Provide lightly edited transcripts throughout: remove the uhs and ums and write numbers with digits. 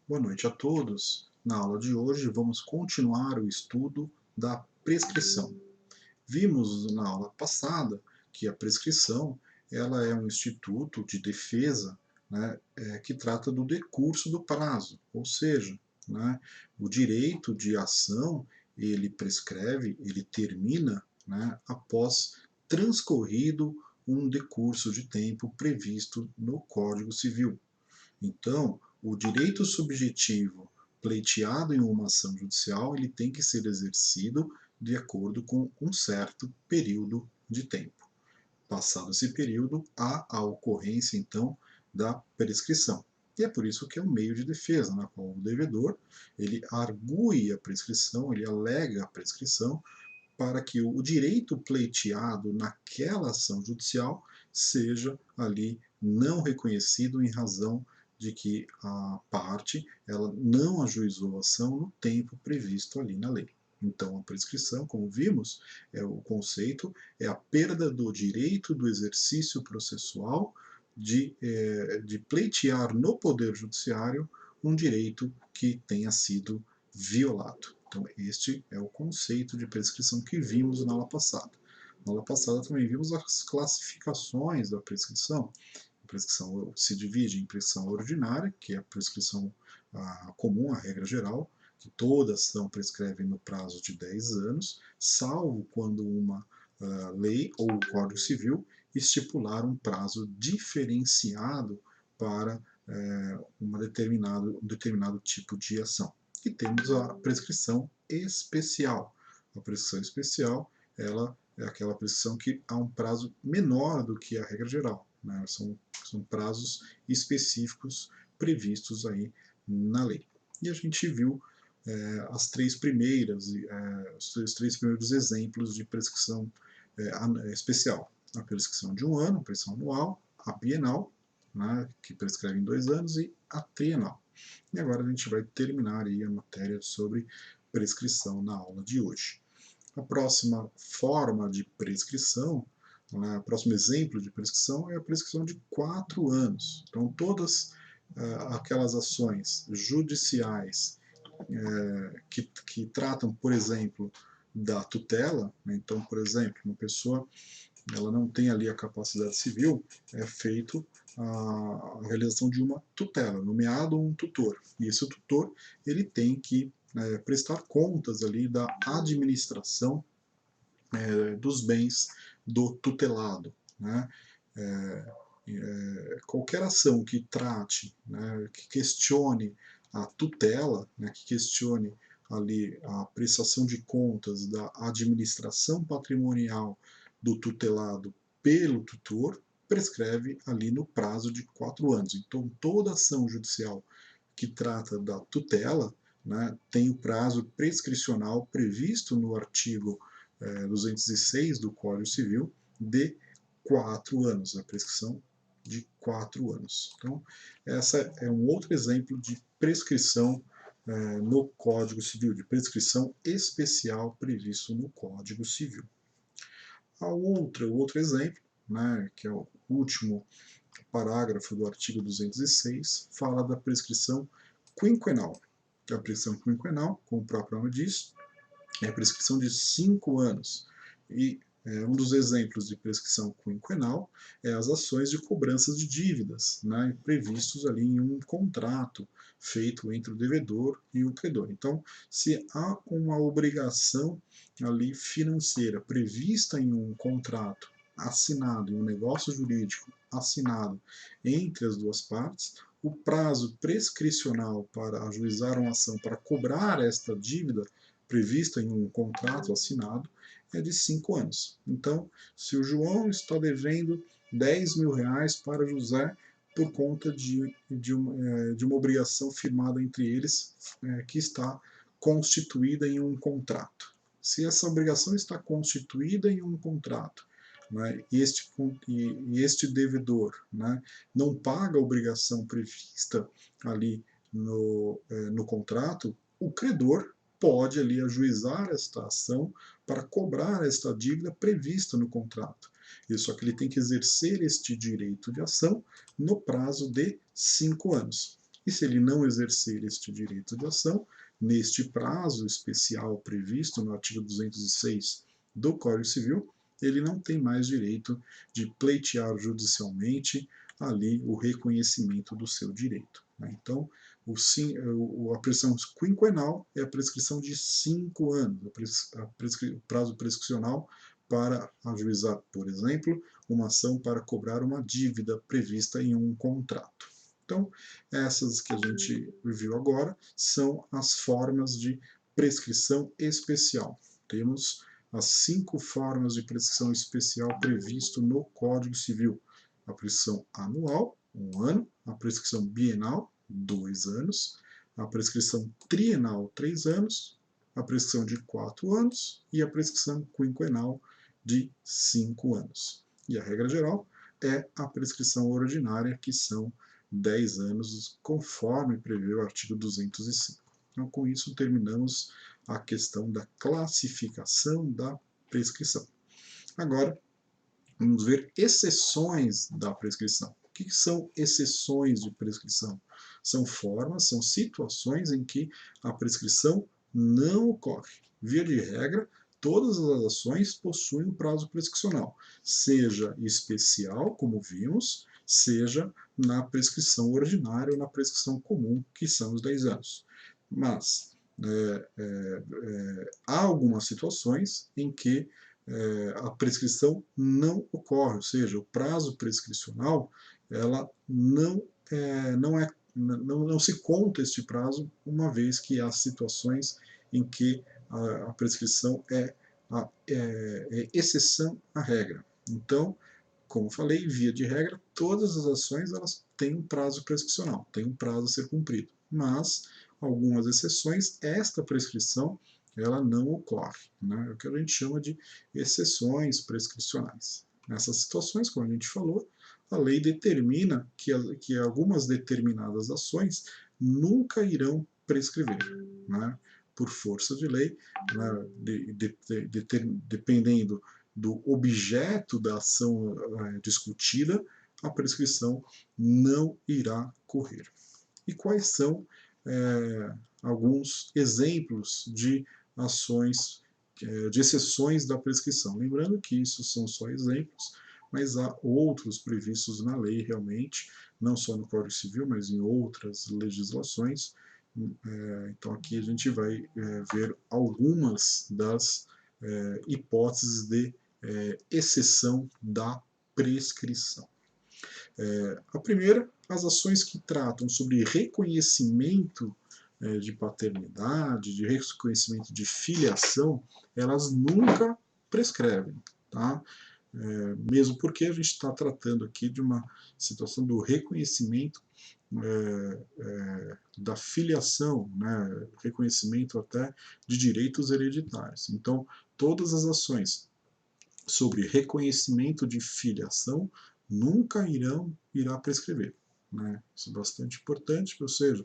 Boa noite a todos. Na aula de hoje vamos continuar o estudo da prescrição. Vimos na aula passada que a prescrição ela é um instituto de defesa, né, que trata do decurso do prazo, ou seja, né, o direito de ação ele prescreve, ele termina, né, após transcorrido um decurso de tempo previsto no Código Civil. Então, o direito subjetivo pleiteado em uma ação judicial, ele tem que ser exercido de acordo com um certo período de tempo. Passado esse período, há a ocorrência, então, da prescrição. E é por isso que é um meio de defesa, na qual o devedor ele argue a prescrição, ele alega a prescrição para que o direito pleiteado naquela ação judicial seja ali não reconhecido em razão de que a parte ela não ajuizou a ação no tempo previsto ali na lei. Então, a prescrição, como vimos, o conceito é a perda do direito do exercício processual de pleitear no Poder Judiciário um direito que tenha sido violado. Então, este é o conceito de prescrição que vimos na aula passada. Na aula passada também vimos as classificações da prescrição. A prescrição se divide em prescrição ordinária, que é a prescrição comum, a regra geral, que toda ação prescreve no prazo de 10 anos, salvo quando uma lei ou o Código Civil estipular um prazo diferenciado para um determinado tipo de ação. E temos a prescrição especial. A prescrição especial ela é aquela prescrição que há um prazo menor do que a regra geral. Né? São prazos específicos previstos aí na lei. E a gente viu os três primeiros exemplos de prescrição especial. A prescrição de um ano, a prescrição anual, a bienal, né, que prescreve em 2 anos, e a trienal. E agora a gente vai terminar aí a matéria sobre prescrição na aula de hoje. A próxima forma de prescrição, né, o próximo exemplo de prescrição é a prescrição de 4 anos. Então, todas aquelas ações judiciais que tratam, por exemplo, da tutela, né, então, por exemplo, uma pessoa ela não tem ali a capacidade civil, é feito a realização de uma tutela, nomeado um tutor. E esse tutor ele tem que prestar contas ali da administração dos bens do tutelado. Né? Qualquer ação que trate, né, que questione a tutela, né, que questione ali a prestação de contas da administração patrimonial do tutelado pelo tutor, prescreve ali no prazo de 4 anos. Então, toda ação judicial que trata da tutela, né, tem o prazo prescricional previsto no artigo 206 do Código Civil de 4 anos, a prescrição de 4 anos. Então, essa é um outro exemplo de prescrição no Código Civil, de prescrição especial previsto no Código Civil. O outro exemplo, né, que é o último parágrafo do artigo 206, fala da prescrição quinquenal. A prescrição quinquenal, como o próprio nome diz, é a prescrição de 5 anos. E um dos exemplos de prescrição quinquenal é as ações de cobranças de dívidas, né, previstos ali em um contrato feito entre o devedor e o credor. Então, se há uma obrigação ali financeira prevista em um contrato assinado, em um negócio jurídico assinado entre as duas partes, o prazo prescricional para ajuizar uma ação para cobrar esta dívida prevista em um contrato assinado é de 5 anos. Então, se o João está devendo 10 mil reais para José por conta de uma obrigação firmada entre eles que está constituída em um contrato. Se essa obrigação está constituída em um contrato, né, e este devedor, né, não paga a obrigação prevista ali no contrato, o credor pode ali ajuizar esta ação para cobrar esta dívida prevista no contrato. Só que ele tem que exercer este direito de ação no prazo de 5 anos. e se ele não exercer este direito de ação, neste prazo especial previsto no artigo 206 do Código Civil, ele não tem mais direito de pleitear judicialmente ali o reconhecimento do seu direito. Né? Então, a prescrição quinquenal é a prescrição de 5 anos, o prazo prescricional para ajuizar, por exemplo, uma ação para cobrar uma dívida prevista em um contrato. Então, essas que a gente viu agora são as formas de prescrição especial. Temos as 5 formas de prescrição especial previsto no Código Civil. A prescrição anual, 1 ano, a prescrição bienal, 2 anos, a prescrição trienal, 3 anos, a prescrição de 4 anos e a prescrição quinquenal de 5 anos. E a regra geral é a prescrição ordinária, que são 10 anos, conforme prevê o artigo 205. Então, com isso, terminamos a questão da classificação da prescrição. Agora, vamos ver exceções da prescrição. O que são exceções de prescrição? São formas, são situações em que a prescrição não ocorre. Via de regra, todas as ações possuem um prazo prescricional, seja especial, como vimos, seja na prescrição ordinária ou na prescrição comum, que são os 10 anos. Mas há algumas situações em que a prescrição não ocorre, ou seja, o prazo prescricional ela não se conta este prazo, uma vez que há situações em que a prescrição é exceção à regra. Então, como falei, via de regra, todas as ações elas têm um prazo prescricional, têm um prazo a ser cumprido. Mas, algumas exceções, esta prescrição ela não ocorre. Né? É o que a gente chama de exceções prescricionais. Nessas situações, como a gente falou, a lei determina que algumas determinadas ações nunca irão prescrever. Né? Por força de lei, né? Dependendo do objeto da ação discutida, a prescrição não irá correr. E quais são alguns exemplos de ações, de exceções da prescrição? Lembrando que isso são só exemplos, mas há outros previstos na lei realmente, não só no Código Civil, mas em outras legislações. Então aqui a gente vai ver algumas das hipóteses de exceção da prescrição. A primeira, as ações que tratam sobre reconhecimento de paternidade, de reconhecimento de filiação, elas nunca prescrevem, tá? Mesmo porque a gente está tratando aqui de uma situação do reconhecimento da filiação, né? Reconhecimento até de direitos hereditários. Então, todas as ações sobre reconhecimento de filiação nunca irá prescrever. Né? Isso é bastante importante, ou seja,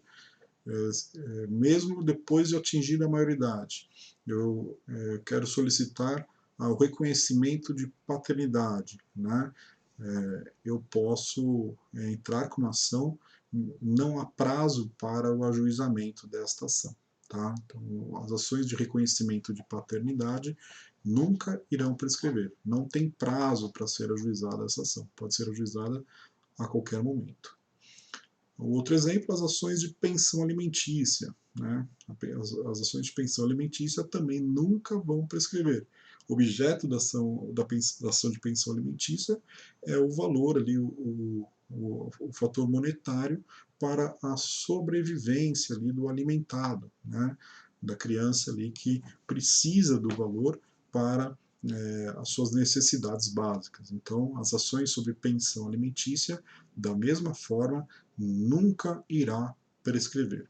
mesmo depois de atingir a maioridade, eu quero solicitar o reconhecimento de paternidade, né? Eu posso entrar com uma ação, não há prazo para o ajuizamento desta ação. Tá? Então, as ações de reconhecimento de paternidade nunca irão prescrever. Não tem prazo para ser ajuizada essa ação. Pode ser ajuizada a qualquer momento. Outro exemplo, as ações de pensão alimentícia. Né? As ações de pensão alimentícia também nunca vão prescrever. O objeto da ação de pensão alimentícia é o valor ali, o fator monetário para a sobrevivência ali do alimentado, né? Da criança ali que precisa do valor para as suas necessidades básicas. Então, as ações sobre pensão alimentícia, da mesma forma, nunca irá prescrever.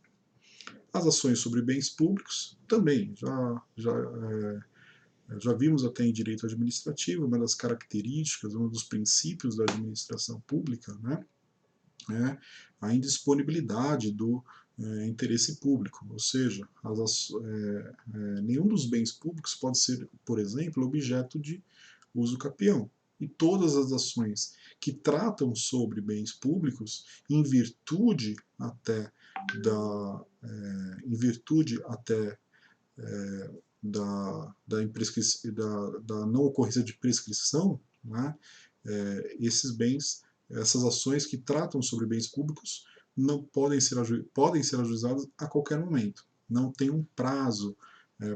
As ações sobre bens públicos também, já vimos até em direito administrativo, uma das características, um dos princípios da administração pública, né, é a indisponibilidade do interesse público, ou seja, nenhum dos bens públicos pode ser, por exemplo, objeto de uso capião. E todas as ações que tratam sobre bens públicos, em virtude até em virtude até da não ocorrência de prescrição, né, esses bens, essas ações que tratam sobre bens públicos não podem ser ajuizadas a qualquer momento. Não tem um prazo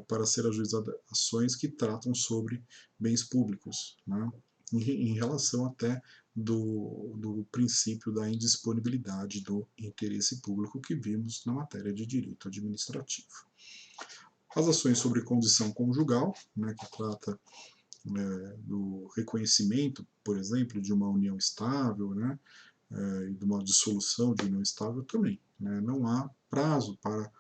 para ser ajuizadas ações que tratam sobre bens públicos, né, em relação até do princípio da indisponibilidade do interesse público que vimos na matéria de direito administrativo. As ações sobre condição conjugal, né, que trata do reconhecimento, por exemplo, de uma união estável, né, e de uma dissolução de união estável também. Né, não há prazo para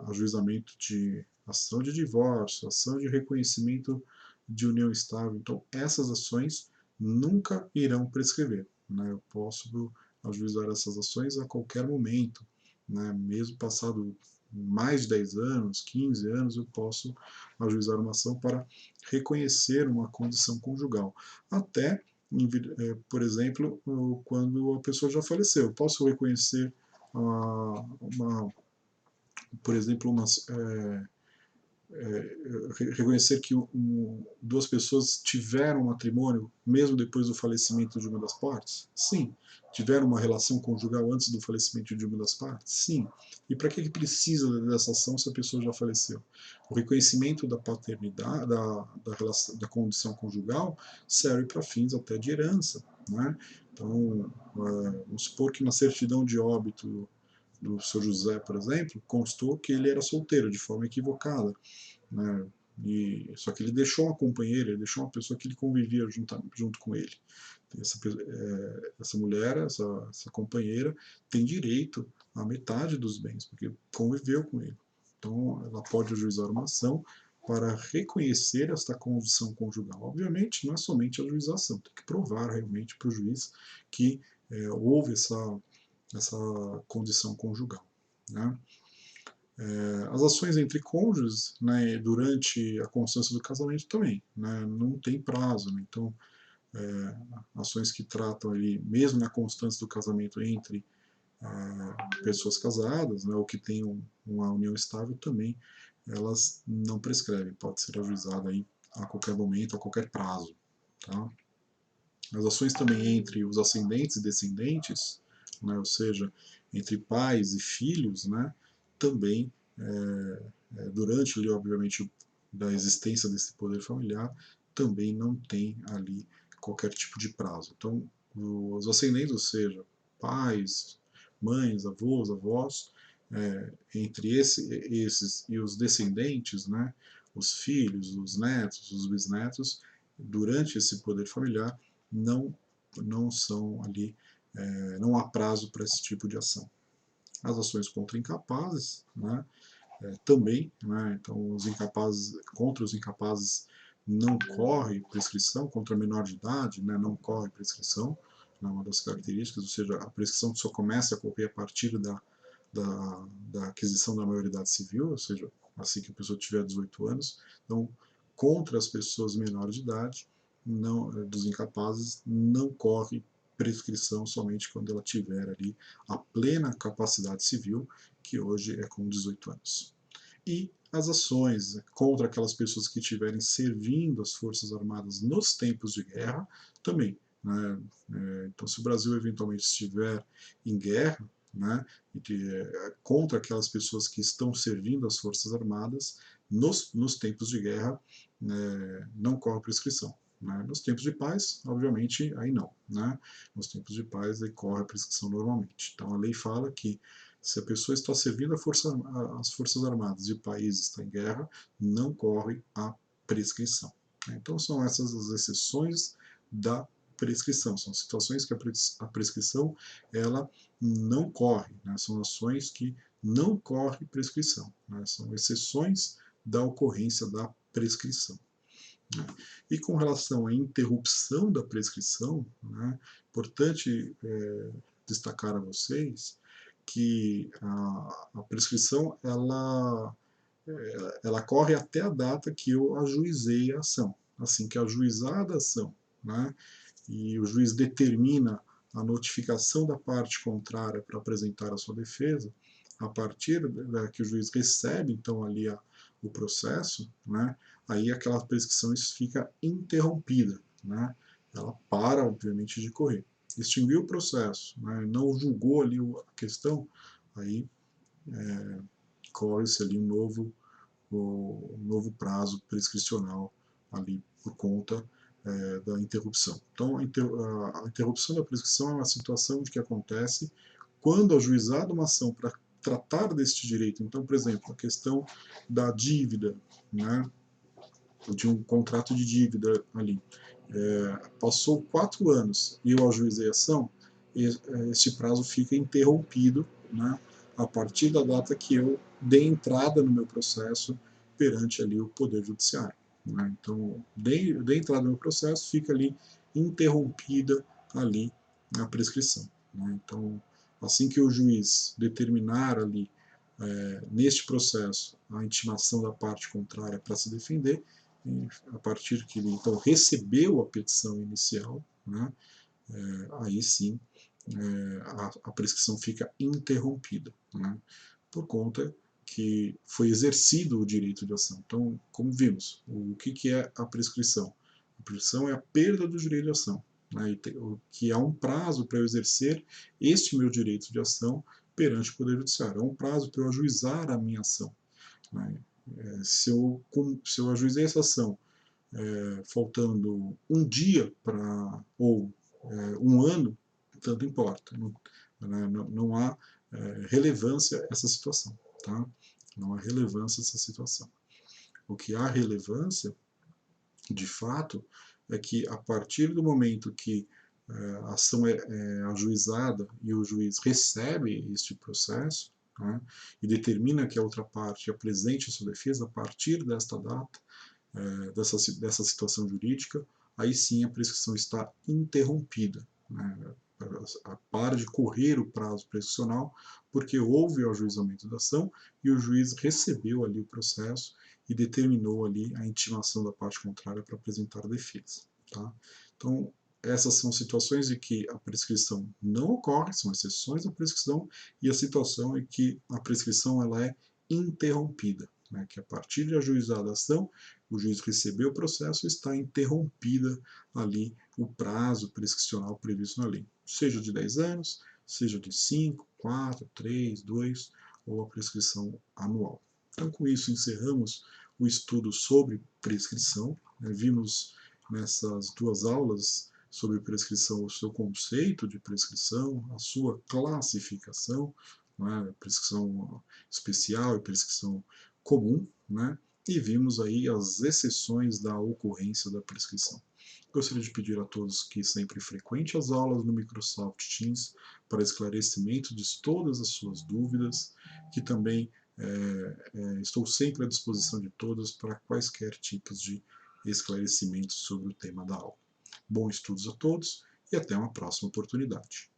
ajuizamento de ação de divórcio, ação de reconhecimento de união estável. Então, essas ações nunca irão prescrever. Né, eu posso ajuizar essas ações a qualquer momento, né, mesmo passado mais de 10 anos, 15 anos, eu posso ajuizar uma ação para reconhecer uma condição conjugal. Até, por exemplo, quando a pessoa já faleceu, eu posso reconhecer por exemplo, reconhecer que duas pessoas tiveram um matrimônio mesmo depois do falecimento de uma das partes? Sim. Tiveram uma relação conjugal antes do falecimento de uma das partes? Sim. E para que precisa dessa ação se a pessoa já faleceu? O reconhecimento da paternidade, da condição conjugal, serve para fins até de herança. Né? Então, vamos supor que na certidão de óbito do seu José, por exemplo, constou que ele era solteiro de forma equivocada. Né? Só que ele deixou uma companheira, ele deixou uma pessoa que ele convivia junto com ele. Essa mulher, essa companheira, tem direito à metade dos bens, porque conviveu com ele. Então, ela pode ajuizar uma ação para reconhecer esta condição conjugal. Obviamente, não é somente a ajuização, tem que provar realmente para o juiz que houve essa condição conjugal. Né? As ações entre cônjuges, né, durante a constância do casamento também, né, não tem prazo. Né, então, ações que tratam ali, mesmo na constância do casamento entre pessoas casadas, né, ou que tenham uma união estável também, elas não prescrevem, pode ser ajuizada aí a qualquer momento, a qualquer prazo. Tá? As ações também entre os ascendentes e descendentes, né, ou seja, entre pais e filhos, né, também, durante ali, obviamente, da existência desse poder familiar, também não tem ali qualquer tipo de prazo. Então, os ascendentes, ou seja, pais, mães, avós, avós, entre esses e os descendentes, né, os filhos, os netos, os bisnetos, durante esse poder familiar, não, não são ali, não há prazo para esse tipo de ação. As ações contra incapazes, né, também, né, então contra os incapazes não corre prescrição, contra menor de idade, né, não corre prescrição, é uma das características, ou seja, a prescrição só começa a correr a partir da aquisição da maioridade civil, ou seja, assim que a pessoa tiver 18 anos. Então, contra as pessoas menores de idade, não, dos incapazes, não corre prescrição somente quando ela tiver ali a plena capacidade civil, que hoje é com 18 anos. E as ações contra aquelas pessoas que estiverem servindo as Forças Armadas nos tempos de guerra, também. Né? Então, se o Brasil eventualmente estiver em guerra, né, contra aquelas pessoas que estão servindo as Forças Armadas, nos tempos de guerra, não corre prescrição. Né? Nos tempos de paz, obviamente, aí não. Né? Nos tempos de paz, aí corre a prescrição normalmente. Então, a lei fala que se a pessoa está servindo as Forças Armadas e o país está em guerra, não corre a prescrição. Então, são essas as exceções da prescrição. São situações que a prescrição ela não corre. Né? São ações que não corre prescrição. Né? São exceções da ocorrência da prescrição. Né? E com relação à interrupção da prescrição, né, importante destacar a vocês que a prescrição ela corre até a data que eu ajuizei a ação. Assim que ajuizada a ação, né, e o juiz determina a notificação da parte contrária para apresentar a sua defesa, a partir que o juiz recebe, então, ali o processo, né, aí aquela prescrição fica interrompida, né, ela para, obviamente, de correr. Extinguiu o processo, né, não julgou ali a questão, aí corre-se ali um novo prazo prescricional ali por conta da interrupção. Então, a interrupção da prescrição é uma situação de que acontece quando ajuizada uma ação para tratar deste direito. Então, por exemplo, a questão da dívida, né, de um contrato de dívida ali. Passou 4 anos e eu ajuizei a ação, esse prazo fica interrompido, né, a partir da data que eu dei entrada no meu processo perante ali o Poder Judiciário. Né? Então, dei entrada no meu processo, fica ali interrompida ali a prescrição. Né? Então, assim que o juiz determinar ali, neste processo, a intimação da parte contrária para se defender, a partir que ele então recebeu a petição inicial, né, aí sim a prescrição fica interrompida, né, por conta que foi exercido o direito de ação. Então, como vimos, o que é a prescrição? A prescrição é a perda do direito de ação, né, que há um prazo para eu exercer este meu direito de ação perante o Poder Judiciário. É um prazo para eu ajuizar a minha ação. Né? Se eu ajuizei essa ação faltando um dia para ou um ano, tanto importa. Não há relevância essa situação. Tá? Não há relevância essa situação. O que há relevância, de fato, é que a partir do momento que a ação é ajuizada e o juiz recebe este processo, né, e determina que a outra parte apresente a sua defesa a partir desta data, dessa situação jurídica, aí sim a prescrição está interrompida. Né, para de correr o prazo prescricional, porque houve o ajuizamento da ação e o juiz recebeu ali o processo e determinou ali a intimação da parte contrária para apresentar a defesa. Tá? Então, essas são situações em que a prescrição não ocorre, são exceções da prescrição, e a situação em que a prescrição ela é interrompida, né, que a partir de ajuizada a ação, o juiz recebeu o processo e está interrompida ali o prazo prescricional previsto na lei, seja de 10 anos, seja de 5, 4, 3, 2 ou a prescrição anual. Então, com isso, encerramos o estudo sobre prescrição. Vimos nessas duas aulas sobre prescrição o seu conceito de prescrição, a sua classificação, né, prescrição especial e prescrição comum, né, e vimos aí as exceções da ocorrência da prescrição. Gostaria de pedir a todos que sempre frequente as aulas no Microsoft Teams para esclarecimento de todas as suas dúvidas, que também estou sempre à disposição de todos para quaisquer tipos de esclarecimentos sobre o tema da aula. Bons estudos a todos e até uma próxima oportunidade.